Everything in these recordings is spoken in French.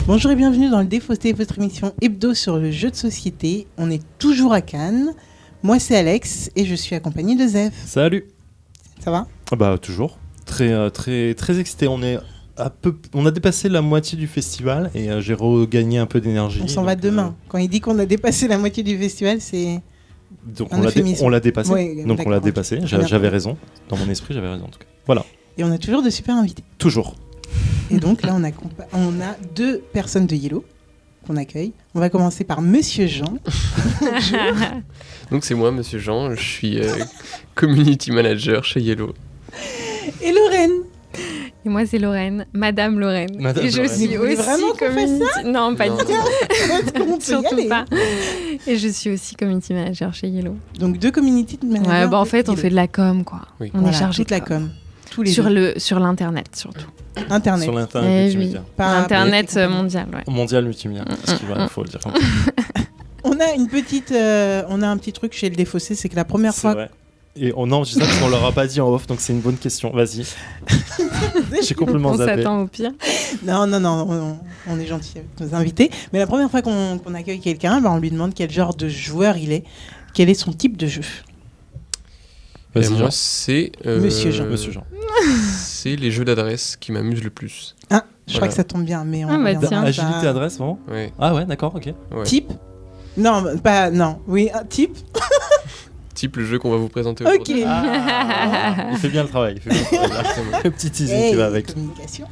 Bonjour et bienvenue dans le Défaussé, votre émission hebdo sur le jeu de société. On est toujours à Cannes. Moi, c'est Alex et je suis accompagné de Zef. Salut. Ça va ? Bah toujours. Très excité. On a dépassé la moitié du festival et j'ai regagné un peu d'énergie. On s'en va demain. Quand il dit qu'on a dépassé la moitié du festival, c'est... Donc on l'a dépassé. Ouais, donc on l'a dépassé. J'avais raison. Dans mon esprit, j'avais raison en tout cas. Voilà. Et on a toujours de super invités. Toujours. Et donc là, on a 2 personnes de Yellow qu'on accueille. On va commencer par Monsieur Jean. Donc c'est moi, Monsieur Jean. Je suis community manager chez Yellow. Et Lorraine. Et moi, c'est Lorraine, Madame Lorraine. Madame et je Lorraine. suis aussi vraiment qu'on fasse ça ? Non, pas du tout. On peut y Surtout aller. pas. Et je suis aussi community manager chez Yellow. Donc 2 community managers. Ouais, bah en fait, on Yellow. fait de la com, quoi. Oui. On Voilà, est chargé toute la com. Tous les sur l'internet, surtout. Internet. Sur l'internet Eh multimédia. Pas- Internet mais- mondial, ouais. Mondial multimédia. Il faut le dire. On a un petit truc chez le Défaussé, c'est que la première C'est fois... vrai. Et non, je dis ça parce qu'on leur a pas dit en off, donc c'est une bonne question. Vas-y. J'ai complètement On zappé. s'attend au pire. Non, on est gentil avec nos invités. Mais la première fois qu'on accueille quelqu'un, on lui demande quel genre de joueur il est, quel est son type de jeu. Et Vas-y, moi, Jean. c'est... Monsieur Jean. Monsieur Jean. C'est les jeux d'adresse qui m'amusent le plus. Ah, je crois Voilà. que ça tombe bien, mais on Ah, bah, reviendra tiens. à Agilité ça. adresse, vraiment Ouais. Ah ouais, d'accord, ok. Ouais. Type ? Non, pas... Non, oui, un type. Type le jeu qu'on va vous présenter Ok. aujourd'hui. Il fait bien le travail. Là. Le petit teasing qui va avec. Communication.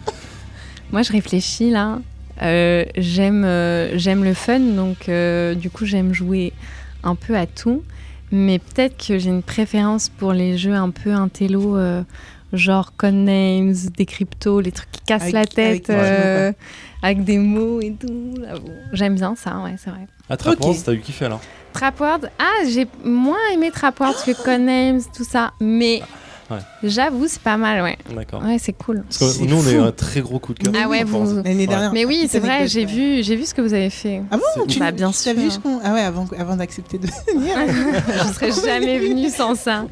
Moi, je réfléchis, là. J'aime le fun, donc du coup, j'aime jouer un peu à tout. Mais peut-être que j'ai une préférence pour les jeux un peu intello, genre Codenames, des cryptos, les trucs qui cassent Avec- la avec tête, des mots, avec des mots et tout. Là, bon. J'aime bien ça, ouais, c'est vrai. Ah, Trapwars, Ok. t'as eu kiffé alors Trapward, j'ai moins aimé Trapward que Codenames, tout ça. Mais Ouais. j'avoue, c'est pas mal, ouais. D'accord. Ouais, c'est cool. Parce que C'est nous, on a eu fou. un très gros coup de cœur. Mais Ah ouais, Trapwars. vous... L'année dernière. Mais oui, petite c'est vrai, anecdote, j'ai ouais. vu ce que vous avez fait. Ah bon, tu Bah, bien t'as sûr. vu Ah ouais, avant d'accepter de venir. Je serais jamais venue sans ça.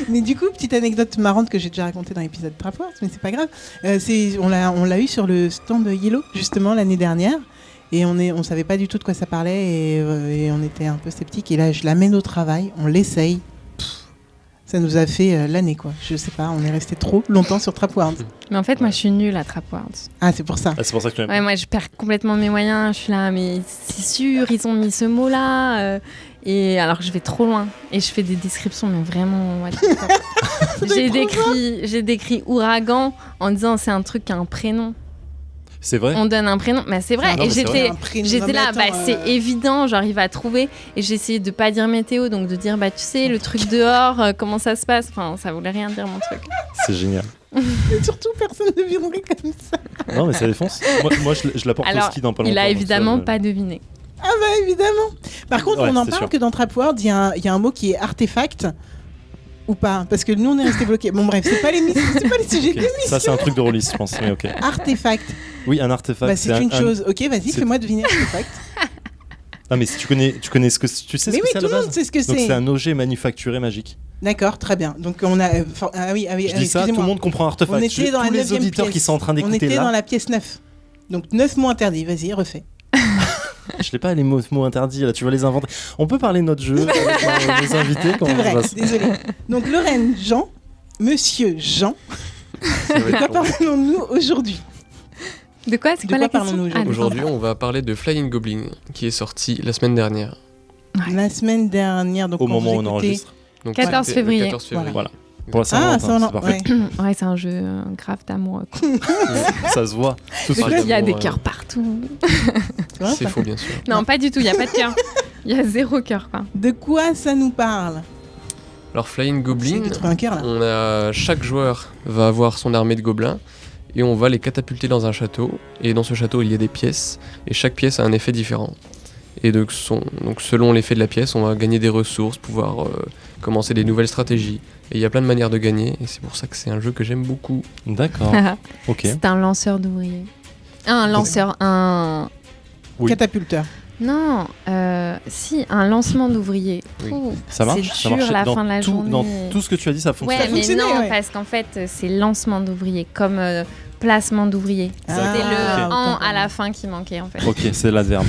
Mais du coup, petite anecdote marrante que j'ai déjà racontée dans l'épisode Trapwars, mais c'est pas grave. On l'a eu sur le stand de Yellow, justement, l'année dernière. Et on savait pas du tout de quoi ça parlait et on était un peu sceptiques. Et là, je l'amène au travail, on l'essaye. Ça nous a fait l'année, quoi. Je sais pas, on est resté trop longtemps sur Trapwars. Mais en fait, moi, je suis nulle à Trapward. Ah, c'est pour ça. Ah, c'est pour ça que tu aimes. Ouais, moi, je perds complètement mes moyens. Je suis là, mais c'est sûr, ils ont mis ce mot-là. Et alors que je vais trop loin. Et je fais des descriptions, mais vraiment... what the fuck. J'ai décrit ouragan en disant c'est un truc qui a un prénom. C'est vrai. On donne un prénom. Mais c'est vrai. Ah non, et mais c'est vrai. Un prénom. J'étais Non, mais là, attends, c'est évident, genre il va trouver. Et j'ai essayé de pas dire météo, donc de dire, bah tu sais, le truc dehors, comment ça se passe. Enfin, ça voulait rien dire mon truc. C'est génial. Mais surtout, personne ne viendrait comme ça. Non, mais ça défonce. Moi je la porte au Alors, ski dans pas longtemps. il a donc évidemment ça, pas deviné. Ah bah évidemment. Par contre, Ouais, on en c'est parle sûr. que dans Trapwars, il y a un mot qui est artefact ou pas, parce que nous on est resté bloqués. Bon bref, c'est pas les sujets Ok. d'émission. Ça, c'est un truc de release, je pense. Mais ok. Artefact, Oui, un artefact. bah, c'est une chose. Ok, vas-y, c'est- fais-moi deviner artefact. Ah, mais si tu connais ce que tu sais Mais ce que oui, c'est à tout la le monde base. sait ce que Donc c'est c'est. un objet manufacturé magique. D'accord, très bien. Donc on a. Ah oui, Je dis ça, tout le excusez-moi. monde comprend artefact. On était dans la Tous les 9e auditeurs pièce. qui sont en train On d'écouter était dans là, la pièce 9. Donc 9 mots interdits. Vas-y, refais. je l'ai pas les mots interdits là, tu vas les inventer. On peut parler de notre jeu avec nos invités. C'est comment vrai. ça se passe Désolé. Donc Lorraine Jean, Monsieur Jean. Ça va De être quoi long. parlons-nous aujourd'hui? De quoi C'est De quoi la quoi question parlons-nous Ah, Aujourd'hui, on va parler de Flying Goblin, qui est sorti la semaine dernière. La semaine dernière, donc Au quand moment où vous on écoutez- enregistre. Donc, 14 c'était le février. 14 février. Voilà. Pour la Ah, Saint-Valentin, ça on c'est en... parfait. ouais. Ouais, c'est un jeu grave d'amour. Ça se voit. Tout de C'est suite. quoi Il y a des D'amour, cœurs partout. C'est vrai, C'est ça. faux, bien sûr. Non, pas du tout, il n'y a pas de cœur. Il y a 0 cœur, quoi. De quoi ça nous parle? Alors, Flying J'essaie Goblin, de trouver un cœur là. chaque joueur va avoir son armée de gobelins et on va les catapulter dans un château. Et dans ce château, il y a des pièces et chaque pièce a un effet différent. Et donc selon l'effet de la pièce, on va gagner des ressources, pouvoir commencer des nouvelles stratégies. Et il y a plein de manières de gagner et c'est pour ça que c'est un jeu que j'aime beaucoup. D'accord. Ok. C'est un lanceur d'ouvriers. Un lanceur, un... Oui. Catapulteur. Non, si, un lancement d'ouvriers. Oui. Ouh, Ça marche. C'est Ça dur marche. la Dans fin de la tout, journée. dans tout ce que tu as dit, ça fonctionne. Ouais, mais fonctionnait, non, ouais. parce qu'en fait, c'est lancement d'ouvriers. Comme placement d'ouvriers. Ah, C'était le ok. en à la fin qui manquait en fait. Ok, c'est l'adverbe.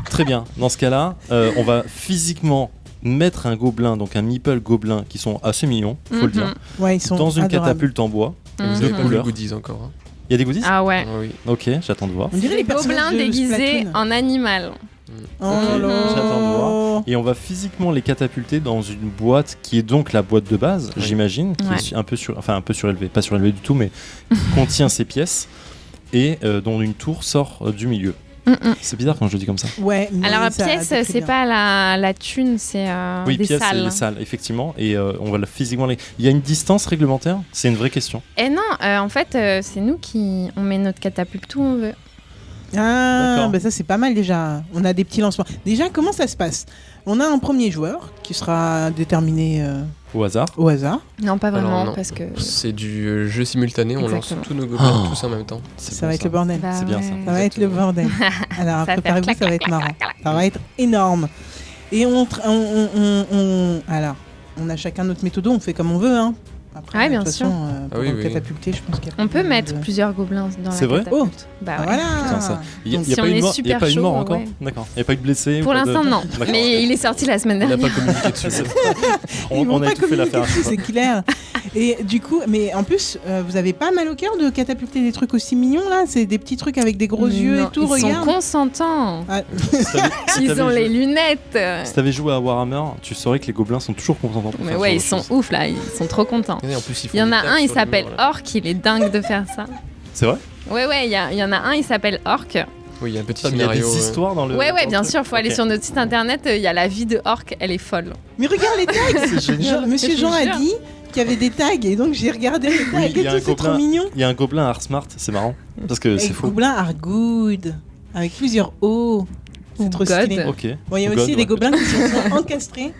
Très bien. Dans ce cas-là, on va physiquement mettre un gobelin, donc un meeple gobelin, qui sont assez mignons, faut le dire, Ouais, ils sont dans une adorables. catapulte en bois. Et vous De avez pas vu couleur. les goodies encore. Hein. Il y a des goodies Ah ouais. Ah oui. Ok, j'attends de voir. On dirait Des les personnages gobelins de déguisés Splatoon. en animal. Oh là là. J'attends de voir. Et on va physiquement les catapulter dans une boîte qui est donc la boîte de base, Oui. j'imagine, qui Ouais. est un peu surélevée, pas surélevée du tout, mais qui contient ces pièces et dont une tour sort du milieu. C'est bizarre quand je le dis comme ça. Ouais, mais Alors ça pièce, décrit c'est bien. pas la thune, c'est Oui, des pièces, c'est salles. les salles, effectivement, et on va physiquement les. Il y a une distance réglementaire. C'est une vraie question. Et non, en fait, c'est nous qui on met notre catapulte où on veut. Ah, D'accord. bah ça c'est pas mal déjà. On a des petits lancements. Déjà, comment ça se passe? On a un premier joueur qui sera déterminé Au hasard. au hasard. Non, pas Alors, vraiment, non. parce que C'est du jeu simultané, on lance Exactement. tous nos gobelins Oh. tous en même temps. Ça va être le bordel. Bah C'est bien ouais. ça. Ça va être le bordel. Alors Ça va faire préparez-vous, clac, ça va clac, être clac, marrant. clac, clac. Ça va être énorme. Et alors, on a chacun notre méthode, on fait comme on veut, hein. Après, Ouais, de bien toute sûr. façon, pour oui, le oui. catapulter, je pense qu'il y a On pas peut mal mettre de- plusieurs gobelins dans C'est la vrai catapulte. Bah ouais. Voilà. Putain, ça. Il n'y a, Donc, y a si pas on eu de est mort, y a super pas eu de mort chaud, encore. ouais. D'accord. Il n'y a pas eu de blessés. Pour pas de- l'instant, non. D'accord. Mais il est sorti la semaine On n'a dernière. pas communiqué dessus. Ils vont On a pas étouffé l'affaire. communiquer dessus, c'est clair. Et du coup, mais en plus, vous avez pas mal au cœur de catapulter des trucs aussi mignons là. C'est des petits trucs avec des gros yeux Non, et tout. ils Regarde. sont consentants. Ah, Ils ont les lunettes. Si t'avais joué à Warhammer, tu saurais que les gobelins sont toujours contents pour Mais faire ouais, ce ils genre de sont choses. ouf là, ils sont trop contents. Et en plus, ils font Il y en des a tags un, il sur les s'appelle murs, là. Orc, il est dingue de faire ça. C'est vrai. Ouais, il y en a un, il s'appelle Orc. Oui, il y a un petit Il y a scénario. des histoires dans le. Ouais, dans le bien truc. sûr, faut aller Ok. sur notre site internet, il y a la vie de Orc, elle est folle. Mais regarde les tags. C'est génial. Monsieur Je Jean vous a jure. dit qu'il y avait des tags et donc j'ai regardé les tags Oui, il y et a tout, un c'est trop gobelin. mignon. Il y a un gobelin Art Smart, c'est marrant. Parce que Et c'est faux. gobelins are good avec plusieurs O. C'est Ou trop God. stylé. Ok. Bon, il y a God, aussi ouais, des gobelins qui sont encastrés.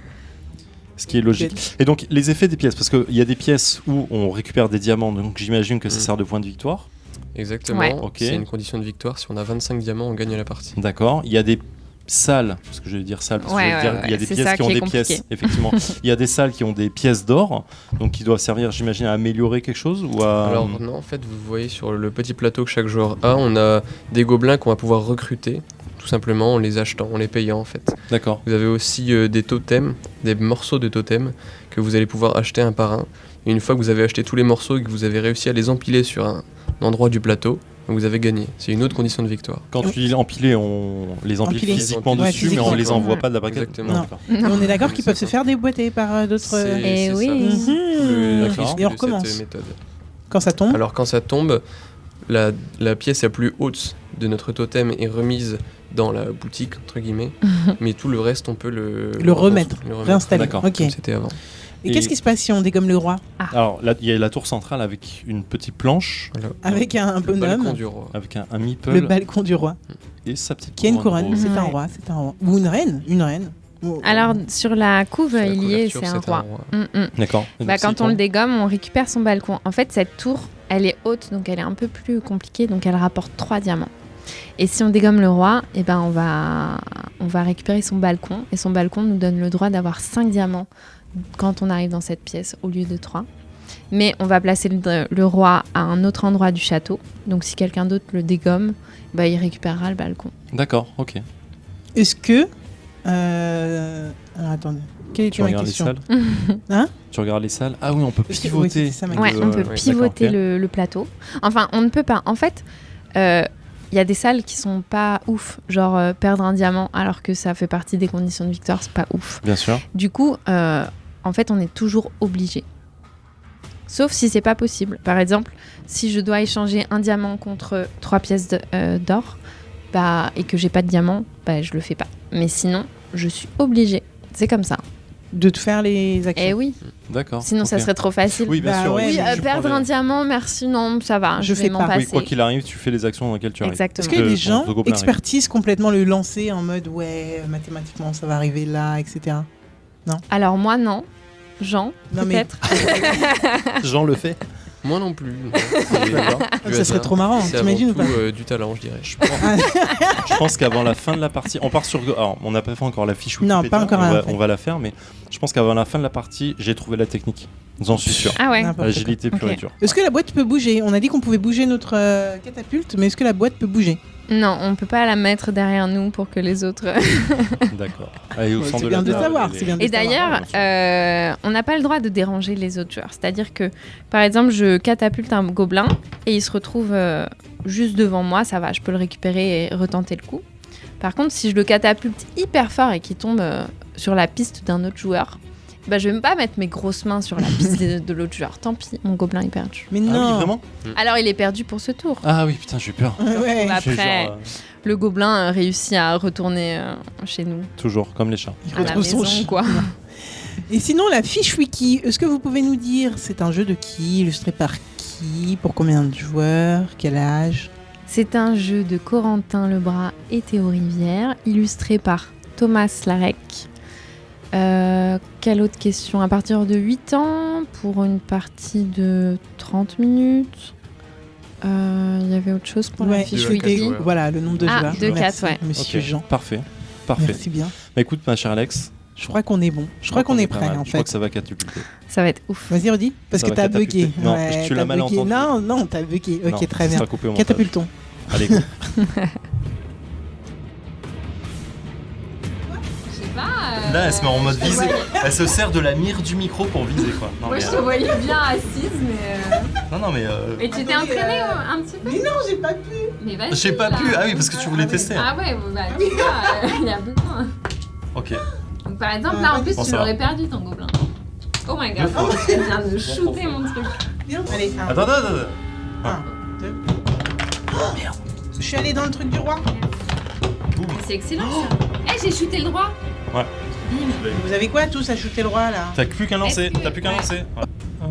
Ce qui est logique. Et donc, les effets des pièces, parce qu'il y a des pièces où on récupère des diamants, donc j'imagine que ça sert de point de victoire. Exactement. Ouais. Ok. C'est une condition de victoire. Si on a 25 diamants, on gagne la partie. D'accord. Il y a des salles, parce que je vais dire salles, parce que Ouais, je vais dire, ouais, il y a des c'est pièces ça qui ont qui est des compliqué. pièces, effectivement. Il y a des salles qui ont des pièces d'or, donc qui doivent servir, j'imagine, à améliorer quelque chose ou à. Alors non, en fait, vous voyez sur le petit plateau que chaque joueur a, on a des gobelins qu'on va pouvoir recruter, tout simplement en les achetant, en les payant en fait. D'accord. Vous avez aussi des totems, des morceaux de totems que vous allez pouvoir acheter un par un. Et une fois que vous avez acheté tous les morceaux et que vous avez réussi à les empiler sur un endroit du plateau, vous avez gagné. C'est une autre condition de victoire. Quand tu dis empiler, on les empile Empiler. physiquement Ouais, dessus, mais on physiquement. les envoie Ouais. pas de la braquette. Exactement. Non, d'accord. Et on est d'accord Oui, qu'ils c'est peuvent se ça. faire déboîter par d'autres. C'est Eh oui. ça. Mhm. D'accord. Risque Et on de recommence. cette méthode. Quand ça tombe. Alors quand ça tombe, la pièce la plus haute de notre totem est remise dans la boutique, entre guillemets, mais tout le reste, on peut le remettre, réinstaller. D'accord. Ok. comme c'était avant. Et Et- qu'est-ce qui se passe si on dégomme le roi Alors, là, il y a la tour centrale avec une petite planche, Voilà. avec un Le balcon bonhomme, du roi. avec un meeple le balcon du roi, et sa petite qui a une couronne. rose. C'est un Ouais. roi, c'est un roi. Ou une reine, une reine. Ou- Alors sur la couve, Sur la il y est, couverture, c'est un roi. D'accord. Et Bah, donc, quand s'il on le tombe- dégomme, on récupère son balcon. En fait, cette tour, elle est haute, donc elle est un peu plus compliquée, donc elle rapporte 3 diamants. Et si on dégomme le roi, eh ben on va récupérer son balcon, et son balcon nous donne le droit d'avoir 5 diamants quand on arrive dans cette pièce au lieu de 3. Mais on va placer le roi à un autre endroit du château, donc si quelqu'un d'autre le dégomme, bah, il récupérera le balcon. D'accord, ok. Est-ce que. Alors attendez. Quelle Tu était ma regardes les question salles Hein Tu regardes les salles Ah oui, on peut Est-ce que- oui, pivoter. c'était ça ma Ouais, question. on peut ouais, pivoter d'accord, le plateau. Enfin, on ne peut pas. En fait, il y a des salles qui sont pas ouf, genre perdre un diamant alors que ça fait partie des conditions de victoire, c'est pas ouf. Bien sûr. Du coup, en fait, on est toujours obligé. Sauf si c'est pas possible. Par exemple, si je dois échanger un diamant contre 3 pièces d'or, bah, et que j'ai pas de diamant, bah, je le fais pas. Mais sinon, je suis obligée. C'est comme ça. De te faire les actions. Eh oui, D'accord. sinon ça ok. serait trop facile. Oui, bien Bah sûr. ouais, Oui, je perdre prends un les- diamant, merci, non, ça va, Je je fais vais m'en pas. passer. Oui, quoi qu'il arrive, tu fais les actions dans lesquelles tu arrives. Exactement. Est-ce qu'il y a des De- gens de gobelins expertisent complètement le lancer en mode ouais, mathématiquement ça va arriver là, etc. Alors moi, non. Jean, Non, mais- peut-être. Jean le fait. Moi non plus. Ça serait trop marrant, C'est t'imagines ou avant pas tout du talent, je dirais. Je pense qu'avant la fin de la partie, on part sur. Alors, on n'a pas fait encore la fiche Wikipédia. Non, pas encore. On va la faire, mais je pense qu'avant la fin de la partie, j'ai trouvé la technique. J'en suis sûr. Ah ouais. N'importe quoi. Agilité pure Ok. et dure. Est-ce que la boîte peut bouger? On a dit qu'on pouvait bouger notre catapulte, mais est-ce que la boîte peut bouger? Non, on peut pas la mettre derrière nous pour que les autres. D'accord. Allez, au centre C'est de bien la de table, savoir, les- c'est bien de Et savoir. d'ailleurs, on n'a pas le droit de déranger les autres joueurs. C'est-à-dire que, par exemple, je catapulte un gobelin et il se retrouve juste devant moi, ça va, je peux le récupérer et retenter le coup. Par contre, si je le catapulte hyper fort et qu'il tombe sur la piste d'un autre joueur, bah, je vais même pas mettre mes grosses mains sur la piste de l'autre joueur. Tant pis, mon gobelin est perdu. Mais Ah oui, non. vraiment? Alors, il est perdu pour ce tour. Ah oui, putain, j'ai eu peur. Ouais. Bah, J'ai Après, genre, le gobelin réussit à retourner chez nous, toujours, comme les chats. Il à la retrouve son maison, chien. quoi. Et sinon, la fiche wiki, est-ce que vous pouvez nous dire c'est un jeu de qui, illustré par qui, pour combien de joueurs, quel âge? C'est un jeu de Corentin Lebras et Théo Rivière, illustré par Thomas Larec. Quelle autre question? À partir de 8 ans, pour une partie de 30 minutes. Il y avait autre chose pour la Ouais, fiche Deux à quatre wiki. joueurs. Voilà, le nombre de Ah, joueurs. de Merci, quatre, ouais. Monsieur Ok, Jean. Parfait. Parfait. Merci bien. Bah écoute, ma chère Alex. Je crois qu'on est bon. Je crois qu'on est pas prêt, mal. en Je crois fait. que ça va catapulter. Ça va être ouf. Vas-y, redis. Parce Ça que va t'as bugué. catapulter. Non, tu t'as l'as mal bugué. entendu. Non, t'as bugué. Ok, Non, très ça bien. sera coupé au montage. Catapultons. Allez, go. Je sais pas. Là, elle se met en mode visée. Elle se sert de la mire du micro pour viser, quoi. Non, Moi, mais, je te voyais bien assise, mais. non, mais. Et tu t'es entraînée un petit peu? Mais non, j'ai pas pu. Mais vas-y. J'ai pas là. pu. Ah oui, parce que tu voulais tester. Ah ouais, bah, tu vois, il y a besoin. Ok. Donc, par exemple, là, en plus, Bon, tu ça l'aurais va. perdu ton gobelin. Oh my god, Deux fois. elle vient de shooter mon truc. Bien. Allez, un. Attends. 1, 2. Oh merde. Je suis allée dans le truc du roi. C'est excellent ça. Eh, j'ai shooté le droit. Ouais. Vous avez quoi tous à shooter le roi là? T'as plus qu'un lancer. Est-ce que- T'as plus qu'un ouais. lancer. 1,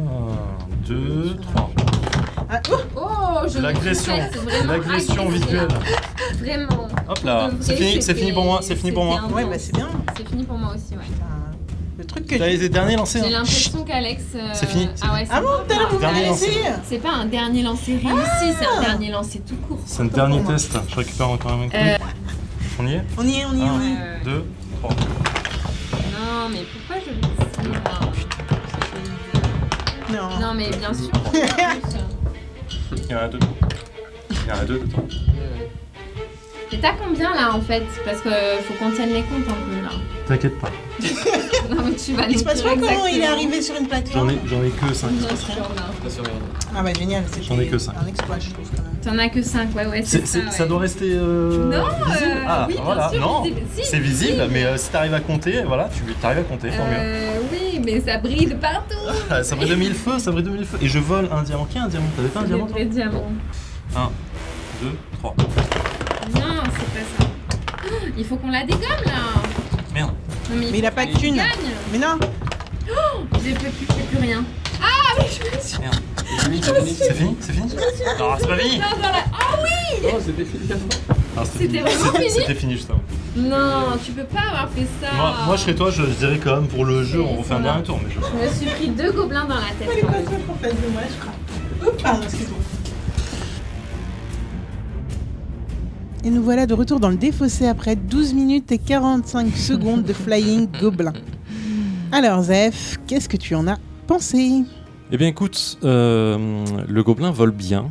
2, 3. Ah, oh, Oh, je L'agression. me suis faite vraiment L'agression agresser, visuelle. là. Vraiment. Hop là. Pour de C'est vrai, fini. C'est fini pour moi. c'était- C'est fini pour moi. c'était ouais, intense. bah c'est bien. C'est fini pour moi aussi, ouais. Le truc que T'as les derniers lancers. J'ai hein. l'impression qu'Alex. C'est fini, c'est Ah ouais, Ah bon, tout à l'heure vous Dernier m'avez lancé. essayé. C'est pas un dernier lancer réussi, c'est un dernier lancer tout court. C'est le dernier test. Je récupère encore un coup. On y est? On y est, on y est, on y est. 2, 3. Non, mais pourquoi je le dis là Non. Non, mais bien sûr. Il y en a 2. Il y en a 2 dedans. Et t'as combien là en fait? Parce que faut qu'on tienne les comptes un peu là. T'inquiète pas. Non, mais tu vas Il nous se passe dire pas comment il est exactement. arrivé sur une plateforme. J'en ai que 5. Bien sûr, là. Pas sûr, regarde. Ah bah génial, c'était J'en ai que cinq. un exploit je trouve quand même. T'en as que 5, ouais, c'est ça. Ouais. Ça doit rester Non, visible. Ah, oui, bien voilà, sûr, non, visible. Si, c'est visible, mais si t'arrives à compter, voilà, tu arrives à compter, tant mieux. Oui, mais ça brille de partout. Ah, ça brille de mille feux, ça brille de mille feux. Et je vole un diamant. Qui a un diamant? T'avais pas un C'est diamant des toi? vrais diamants. 1, 2, 3. Non, c'est pas ça. Oh, il faut qu'on la dégomme là. Merde. Non, Mais il a pas de thune. gagne. Mais non. J'ai plus rien. Ah oui, je me suis. Merde. C'est fini? C'est fini? Non, c'est pas fini! Non, voilà. Ah oui. Non, c'était fini avant. Ah, C'était vraiment fini? C'était fini juste avant. Non, tu peux pas avoir fait ça. Moi je serais toi, je dirais quand même pour le jeu, on refait un Ça va. dernier tour. Mais je... Je me suis pris 2 gobelins dans la tête. Elle est quand pas même. trop en face de moi, je crois. Oups, pardon, excuse-moi. Et nous voilà de retour dans le défaussé après 12 minutes et 45 secondes de Flying Goblin. Alors Zef, qu'est-ce que tu en as pensé? Eh bien écoute, le gobelin vole bien.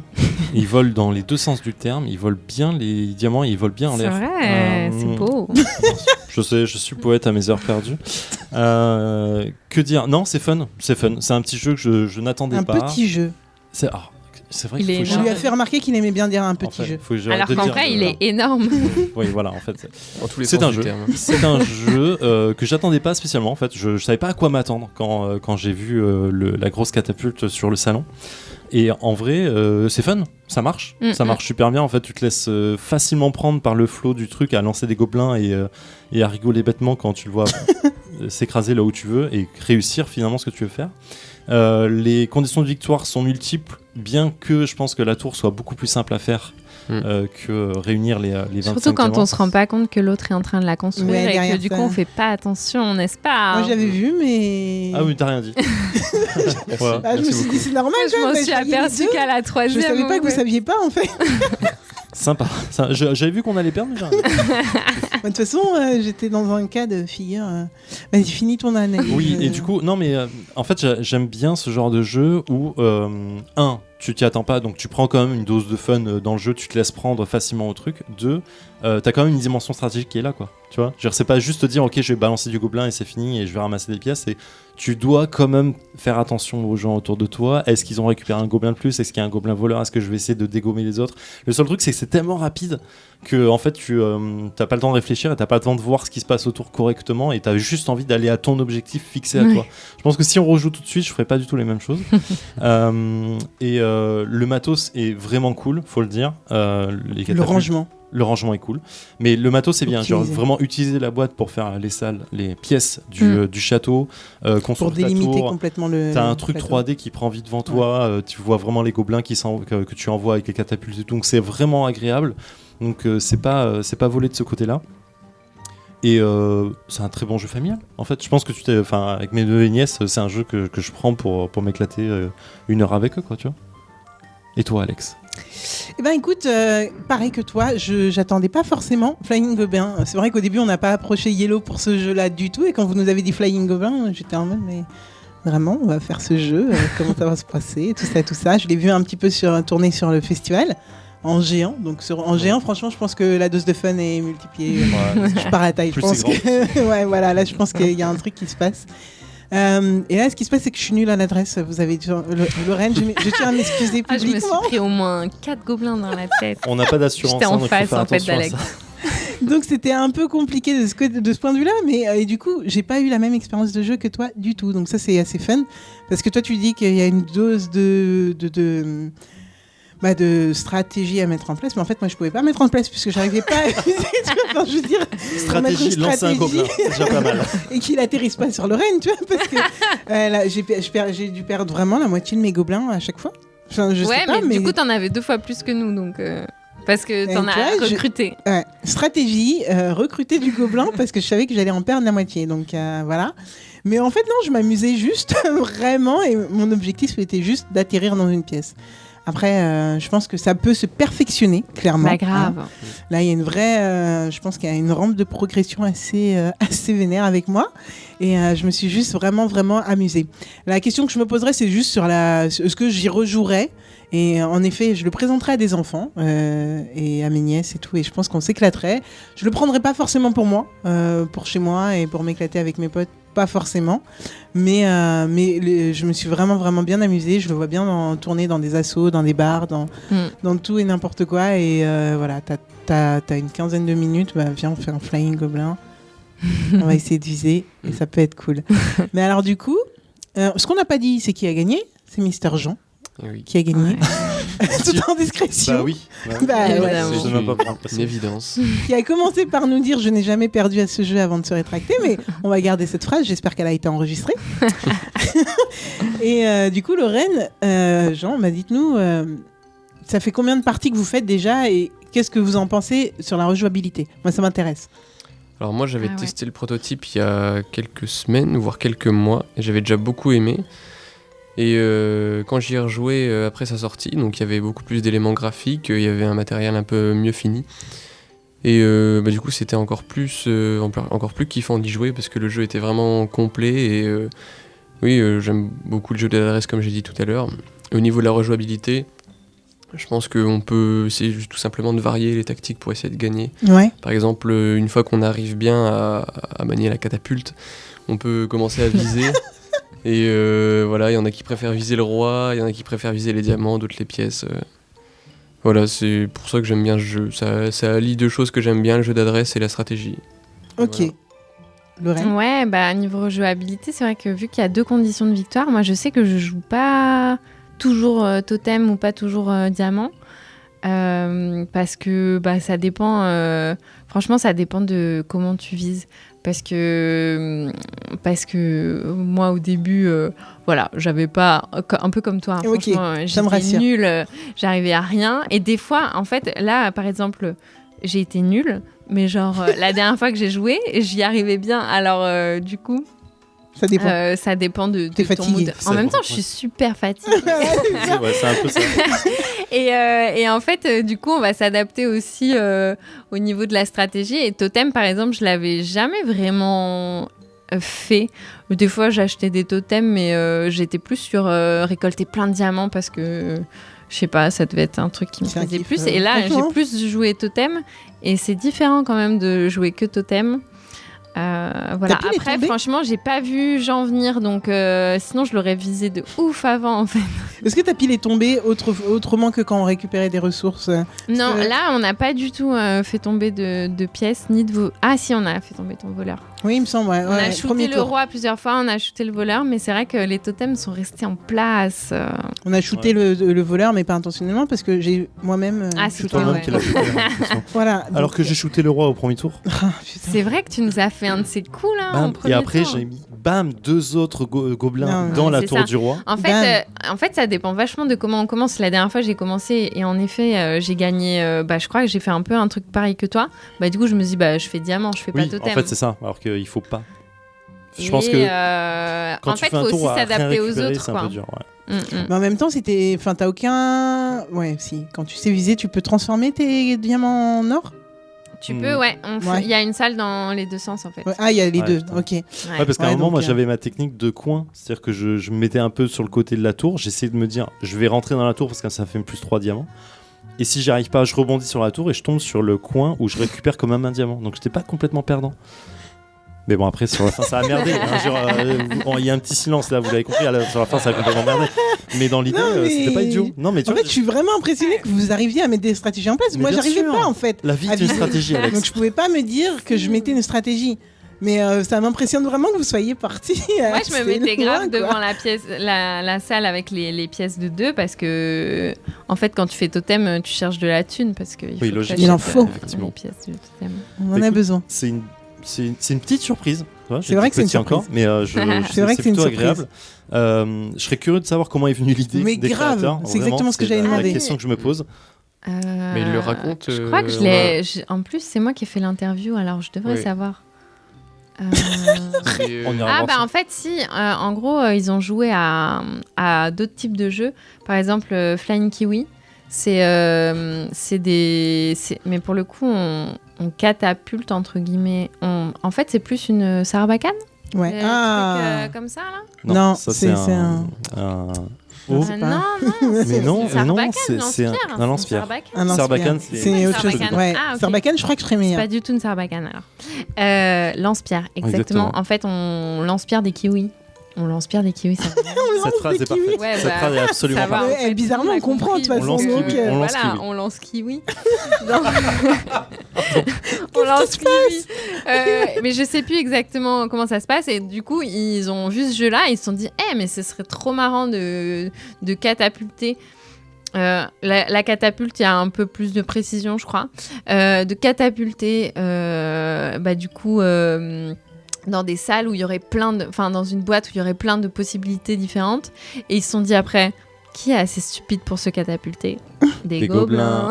Il vole dans les deux sens du terme. Il vole bien les diamants, il vole bien en C'est l'air. vrai, c'est beau. Je sais, je suis poète à mes heures perdues. Que dire? Non, c'est fun. C'est fun. C'est un petit jeu que je n'attendais Un pas. petit jeu. C'est vrai Il qu'il est faut On que lui a fait remarquer qu'il aimait bien dire un petit en fait, jeu. faut que j'arrête Alors de qu'en dire vrai, que- il est énorme. Oui, voilà, en fait. En tous les C'est sens un du jeu. terme. C'est un jeu que j'attendais pas spécialement. En fait, je savais pas à quoi m'attendre quand j'ai vu la grosse catapulte sur le salon. Et en vrai, c'est fun, ça marche. Ça marche super bien. En fait, tu te laisses facilement prendre par le flow du truc à lancer des gobelins et à rigoler bêtement quand tu le vois s'écraser là où tu veux et réussir finalement ce que tu veux faire. Les conditions de victoire sont multiples, bien que je pense que la tour soit beaucoup plus simple à faire que réunir les 25 Surtout quand diamants. on se rend pas compte que l'autre est en train de la construire Ouais, et que derrière du ça. coup on fait pas attention, n'est-ce pas Moi, j'avais vu, mais. Ah oui, t'as rien dit. Voilà. Ah, je me Merci suis beaucoup. dit, c'est normal. Je m'en suis aperçue qu'à la Je troisième. savais pas que vous ouais. saviez pas, en fait. Sympa. J'avais vu qu'on allait perdre, mais j'ai rien dit. De toute façon, j'étais dans un cas de figure. Vas-y, finis ton analyse. Oui, et du coup, non, mais en fait, j'aime bien ce genre de jeu où, tu t'y attends pas, donc tu prends quand même une dose de fun dans le jeu, tu te laisses prendre facilement au truc. 2, t'as quand même une dimension stratégique qui est là, quoi. Tu vois, c'est pas juste te dire, ok, je vais balancer du gobelin et c'est fini et je vais ramasser des pièces. Et tu dois quand même faire attention aux gens autour de toi. Est-ce qu'ils ont récupéré un gobelin de plus? Est-ce qu'il y a un gobelin voleur? Est-ce que je vais essayer de dégommer les autres? Le seul truc, c'est que c'est tellement rapide que en fait, tu t'as pas le temps de réfléchir et t'as pas le temps de voir ce qui se passe autour correctement et t'as juste envie d'aller à ton objectif fixé à toi. Je pense que si on rejoue tout de suite, je ferais pas du tout les mêmes choses. Le matos est vraiment cool, faut le dire. Les Le catapultes, rangement. le rangement est cool, mais le matos c'est bien. Genre Optimiser. vraiment utiliser la boîte pour faire les salles, les pièces du château, Pour construire ta délimiter tour. complètement le. T'as un truc plateau. 3D qui prend vie devant toi, tu vois vraiment les gobelins que tu envoies avec les catapultes et tout, donc c'est vraiment agréable. Donc c'est pas volé de ce côté-là. Et c'est un très bon jeu familial. En fait, je pense que avec mes 2 nièces, c'est un jeu que je prends pour m'éclater 1 heure avec eux, quoi, tu vois. Et toi, Alex? Eh ben écoute, pareil que toi, j'attendais pas forcément Flying Goblin. C'est vrai qu'au début on n'a pas approché Yellow pour ce jeu-là du tout, et quand vous nous avez dit Flying Goblin, j'étais en mode mais vraiment on va faire ce jeu, comment ça va se passer, tout ça. Je l'ai vu un petit peu tourner sur le festival en géant, donc en géant franchement je pense que la dose de fun est multipliée. Je pars à la taille, je Plus pense c'est grand. que ouais voilà, là je pense qu'il y a un truc qui se passe. Et là, ce qui se passe, c'est que je suis nulle à l'adresse. Vous avez Lorraine, je tiens à m'excuser Ah, je me suis publiquement. pris au moins 4 gobelins dans la tête. On n'a pas d'assurance, J'étais en donc faut face, faire en fait, attention à d'Alex. ça. Donc c'était un peu compliqué de ce point de vue-là, mais et du coup, j'ai pas eu la même expérience de jeu que toi du tout. Donc ça, c'est assez fun, parce que toi, tu dis qu'il y a une dose de stratégie à mettre en place, mais en fait moi je pouvais pas mettre en place puisque j'arrivais pas à enfin, je veux dire, Stratégie, mettre une lancer un gobelin, c'est déjà pas mal. et qu'il atterrisse pas sur Lorraine, tu vois, parce que là, j'ai dû perdre vraiment la moitié de mes gobelins à chaque fois. Enfin, je sais pas, mais du coup t'en avais 2 fois plus que nous, donc parce que t'en tu as vois, recruté. ouais, stratégie, recruter du gobelin parce que je savais que j'allais en perdre la moitié, donc voilà. Mais en fait non, je m'amusais juste vraiment, et mon objectif était juste d'atterrir dans une pièce. Après, je pense que ça peut se perfectionner, clairement. Pas grave. Hein. Là, il y a une vraie... je pense qu'il y a une rampe de progression assez vénère avec moi. Et je me suis juste vraiment amusée. La question que je me poserais, c'est juste sur ce que j'y rejouerais. Et en effet, je le présenterai à des enfants et à mes nièces et tout. Et je pense qu'on s'éclaterait. Je le prendrais pas forcément pour moi, pour chez moi et pour m'éclater avec mes potes. Pas forcément, mais je me suis vraiment bien amusée. Je le vois bien tourner dans des assos, dans des bars, dans tout et n'importe quoi. Et voilà, t'as une quinzaine de minutes, bah, viens, on fait un Flying Goblin. On va essayer de viser et ça peut être cool. Mais alors du coup, ce qu'on n'a pas dit, c'est qui a gagné. C'est Mister Jean Oui. qui a gagné. Ouais. Tout en discrétion. Bah oui. Bah, ouais. Évidemment. Je ne vais pas prendre Une évidence. Qui a commencé par nous dire je n'ai jamais perdu à ce jeu avant de se rétracter, mais on va garder cette phrase, j'espère qu'elle a été enregistrée. Et du coup Lorraine, Jean, dites-nous, ça fait combien de parties que vous faites déjà et qu'est-ce que vous en pensez sur la rejouabilité? Moi ça m'intéresse. Alors moi j'avais Ah ouais. testé le prototype il y a quelques semaines, voire quelques mois, et j'avais déjà beaucoup aimé. Et quand j'y ai rejoué après sa sortie, donc il y avait beaucoup plus d'éléments graphiques, il y avait un matériel un peu mieux fini. Et du coup c'était encore plus kiffant d'y jouer parce que le jeu était vraiment complet. Et j'aime beaucoup le jeu d'adresse comme j'ai dit tout à l'heure. Au niveau de la rejouabilité, je pense qu'on peut essayer juste tout simplement de varier les tactiques pour essayer de gagner. Ouais. Par exemple, une fois qu'on arrive bien à manier la catapulte, on peut commencer à viser. Et voilà, il y en a qui préfèrent viser le roi, il y en a qui préfèrent viser les diamants, d'autres les pièces. Voilà, c'est pour ça que j'aime bien ce jeu. Ça allie 2 choses que j'aime bien, le jeu d'adresse et la stratégie. Ok. Voilà. Lorraine. Ouais, bah niveau rejouabilité, c'est vrai que vu qu'il y a 2 conditions de victoire, moi je sais que je joue pas toujours totem ou pas toujours diamant. Parce que ça dépend. Franchement, ça dépend de comment tu vises. Parce que moi, au début, voilà, j'avais pas. Un peu comme toi, hein, Ok, franchement, ça me j'étais rassure. nulle, j'arrivais à rien. Et des fois, en fait, là, par exemple, j'ai été nulle, mais genre, la dernière fois que j'ai joué, j'y arrivais bien. Alors, du coup. Ça dépend. Ça dépend de T'es ton fatiguée. mood. En même temps, je suis super fatiguée. Ouais, c'est un peu ça. et en fait, du coup, on va s'adapter aussi au niveau de la stratégie. Et Totem, par exemple, je l'avais jamais vraiment fait. Des fois, j'achetais des totems, mais j'étais plus sur récolter plein de diamants parce que, je sais pas, ça devait être un truc qui me C'est un plaisait kiff, plus. Et là, j'ai franchement. plus joué Totem. Et c'est différent quand même de jouer que Totem. Voilà. pu les Après, tomber franchement, j'ai pas vu Jean venir, donc sinon je l'aurais visé de ouf avant en fait. Est-ce que t'as pu les tomber autrement que quand on récupérait des ressources Non, que- là on n'a pas du tout fait tomber de pièces ni de Ah si, on a fait tomber ton voleur. Oui, il me semble, ouais. On a ouais, shooté premier le tour. roi plusieurs fois, on a shooté le voleur, mais c'est vrai que les totems sont restés en place. On a shooté le voleur, mais pas intentionnellement, parce que j'ai moi-même Ah, c'est shooté toi, un- Toi-même ouais. qui l'as fait, j'ai l'impression. Voilà. Alors donc, que j'ai shooté le roi au premier tour. ah, putain. C'est vrai que tu nous as fait un de ces coups là en Bam, premier et après, tour. j'ai mis bam 2 autres gobelins Non, dans mais la c'est tour ça. du roi. En fait, ça dépend vachement de comment on commence. La dernière fois, j'ai commencé et en effet, j'ai gagné. Je crois que j'ai fait un peu un truc pareil que toi. Du coup, je me dis, je fais diamant, je fais pas Oui, totem. en fait, c'est ça. Alors qu'il faut pas. Je Et, pense que quand en tu fait, fais un faut aussi tour à rien s'adapter aux récupérer, autres. c'est un Quoi. peu dur. Ouais. Mais en même temps, enfin, t'as aucun. Ouais, si. Quand tu sais viser, tu peux transformer tes diamants en or. Tu peux, ouais. Ouais. Il y a une salle dans les deux sens, en fait. Ouais. Ah, il y a les Ouais, deux. putain. Ok. Ouais, parce qu'à un Ouais, moment, donc, moi, j'avais ma technique de coin. C'est-à-dire que je me mettais un peu sur le côté de la tour. J'essayais de me dire, je vais rentrer dans la tour parce que ça fait plus 3 diamants. Et si j'y arrive pas, je rebondis sur la tour et je tombe sur le coin où je récupère quand même un diamant. Donc, j'étais pas complètement perdant. Mais bon, après, sur la fin, ça a merdé. Hein. Genre, il y a un petit silence là, vous l'avez compris. Sur la fin, ça a complètement merdé. Mais dans l'idée, Non, mais- c'était pas idiot. Non, mais tu En vois, fait, je suis vraiment impressionnée que vous arriviez à mettre des stratégies en place. Mais Moi, bien j'arrivais sûr. pas, en fait. la vie à est une viser. stratégie, Alex. Donc, je pouvais pas me dire que je mettais une stratégie. Mais ça m'impressionne vraiment que vous soyez partis. Moi, je me mettais grave devant la pièce, la salle avec les pièces de 2 parce que, en fait, quand tu fais totem, tu cherches de la thune parce que Oui, faut logique. que Il en t'achètes, faut. Effectivement. les pièces du totem. On en a Écoute, besoin. C'est une petite surprise. Tu vois, C'est vrai que c'est une petit encore, surprise. mais C'est vrai que c'est une plutôt surprise. agréable. Je serais curieux de savoir comment est venue l'idée Mais des grave, créateurs. c'est exactement ce que j'allais la demander. question que je me pose. Mais il le raconte, Je crois que je l'ai. En plus, c'est moi qui ai fait l'interview, alors je devrais Oui. savoir. C'est, On ira Ah voir ça. en fait si, en gros ils ont joué à d'autres types de jeux. Par exemple Flying Kiwi, mais pour le coup on catapulte entre guillemets. En fait c'est plus une sarbacane. Ouais. Le Ah. truc, comme ça là. Non, ça c'est c'est un- un- Non, Oh. c'est Ah, pas- non Mais c'est non, une sarbacane, c'est un lance-pierre, un c'est une lance-pierre. sarbacane. Un Sarbacane, lance-pierre. c'est C'est une autre chose. sarbacane. Ouais. Ah, ok. Sarbacane, je crois que je serais C'est meilleur. pas du tout une sarbacane alors. Lance-pierre, exactement. Exactement. En fait, on lance-pierre des kiwis. On lance-pierre des kiwis, ça va. Cette phrase des est parfaite. kiwis. Ouais, Cette phrase est absolument ça va, parfaite. en fait, Bizarrement, tout le on monde a comprend, de toute compris. façon, Donc, on lance kiwi, on lance voilà, kiwi. on lance kiwi. Donc- on lance kiwi. Mais je sais plus exactement comment ça se passe. Et du coup, ils ont vu ce jeu-là et ils se sont dit, mais ce serait trop marrant de catapulter. La catapulte, il y a un peu plus de précision, je crois. De catapulter, du coup, dans des salles où il y aurait dans une boîte où il y aurait plein de possibilités différentes. Et ils se sont dit après, qui est assez stupide pour se catapulter? Des gobelins.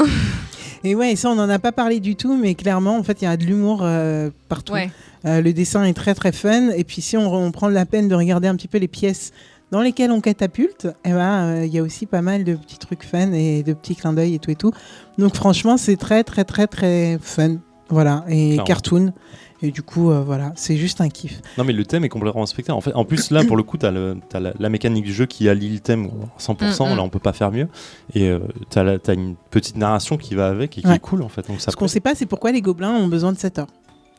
Et ouais, ça, on n'en a pas parlé du tout, mais clairement, en fait, il y a de l'humour partout. Ouais. Le dessin est très, très fun. Et puis, si on prend la peine de regarder un petit peu les pièces dans lesquelles on catapulte, il y a aussi pas mal de petits trucs fun et de petits clins d'œil et tout et tout. Donc, franchement, c'est très, très, très, très fun. Voilà. Et Clairement. cartoon. Et du coup, voilà, c'est juste un kiff. Non, mais le thème est complètement respecté. En fait, en plus, là, pour le coup, t'as la mécanique du jeu qui allie le thème à 100%. Là, on peut pas faire mieux. Et t'as une petite narration qui va avec et qui Ouais. est cool, en fait. Donc, ça Ce qu'on sait pas, c'est pourquoi les gobelins ont besoin de 7 heures.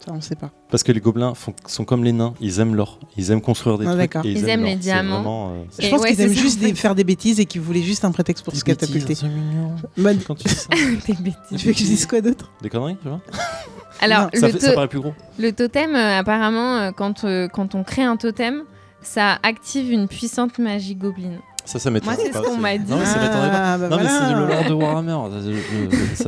Ça, on sait pas. Parce que les gobelins sont comme les nains. Ils aiment l'or. Ils aiment construire des Ah, trucs. d'accord. Et Ils aiment l'or. les C'est diamants. vraiment, Je Et pense ouais, qu'ils aiment c'est ça, juste en fait. faire des bêtises et qu'ils voulaient juste un prétexte pour se catapulter. C'est mignon. Bah, Quand tu dis ça. Des bêtises. tu veux que je dise quoi d'autre? Des conneries, tu vois. Alors, Non, Ça paraît plus gros. le totem, apparemment, quand on crée un totem, ça active une puissante magie gobeline. Ça m'étonne. Moi, c'est ce qu'on m'a dit. Non, mais ça m'étonnerait pas. Bah Non, mais voilà. c'est le lore de Warhammer.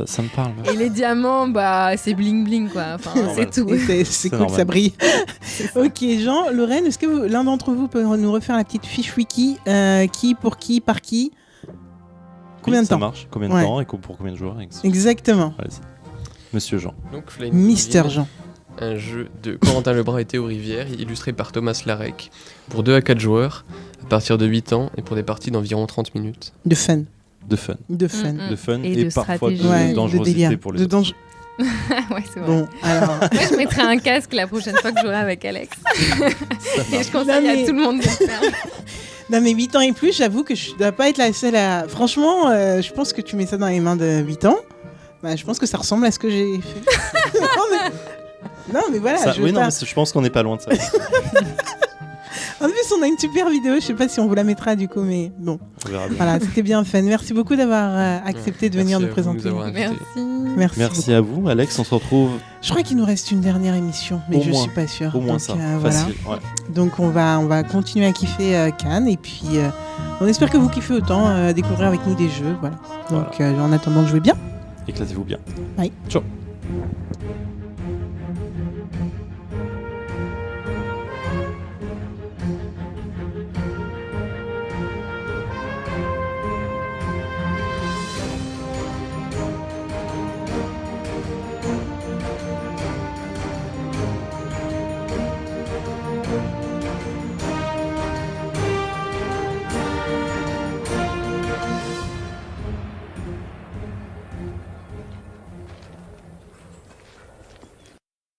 Ça me parle. Et les diamants, bah, c'est bling bling, quoi. Enfin, c'est tout. Et c'est cool, normal. ça brille. Ok, Jean, Lorraine, est-ce que l'un d'entre vous peut nous refaire la petite fiche wiki qui, pour qui, par qui? Combien de Ça temps? marche. Combien de Ouais. temps et pour combien de joueurs? Exactement. Allez-y. Monsieur Jean. Donc, Flying Mister Goblin, Jean. un jeu de Corentin Lebrun et Théo Rivière, illustré par Thomas Larec, pour 2 à 4 joueurs, à partir de 8 ans, et pour des parties d'environ 30 minutes. De fun. De fun. De fun. De fun Et et, de parfois de stratégie. Ouais, de dangerosité délire. pour les De autres. danger. Ouais, c'est vrai. Bon, alors. Moi, je mettrai un casque la prochaine fois que je jouerai avec Alex. Et je conseille Non, mais- à tout le monde de le faire. Non, mais 8 ans et plus, j'avoue que je dois pas être la seule à. Franchement, je pense que tu mets ça dans les mains de 8 ans. Bah, je pense que ça ressemble à ce que j'ai fait. non, mais voilà. Ça- je veux oui, non, pas- mais je pense qu'on n'est pas loin de ça. En plus, on a une super vidéo. Je sais pas si on vous la mettra du coup, mais bon. On verra bien. Voilà, c'était bien fun. Merci beaucoup d'avoir accepté de venir Merci nous à vous présenter. de nous avoir invités. Merci. Merci. Merci à vous, Alex. On se retrouve Je crois qu'il nous reste une dernière émission, mais Au je moins. suis pas sûre. au moins Donc, ça. voilà. Facile. Ouais. Donc on va continuer à kiffer Cannes et puis on espère que vous kiffez autant à découvrir avec nous des jeux. Voilà. Donc en attendant de jouer bien. Éclatez-vous bien. Bye. Ciao.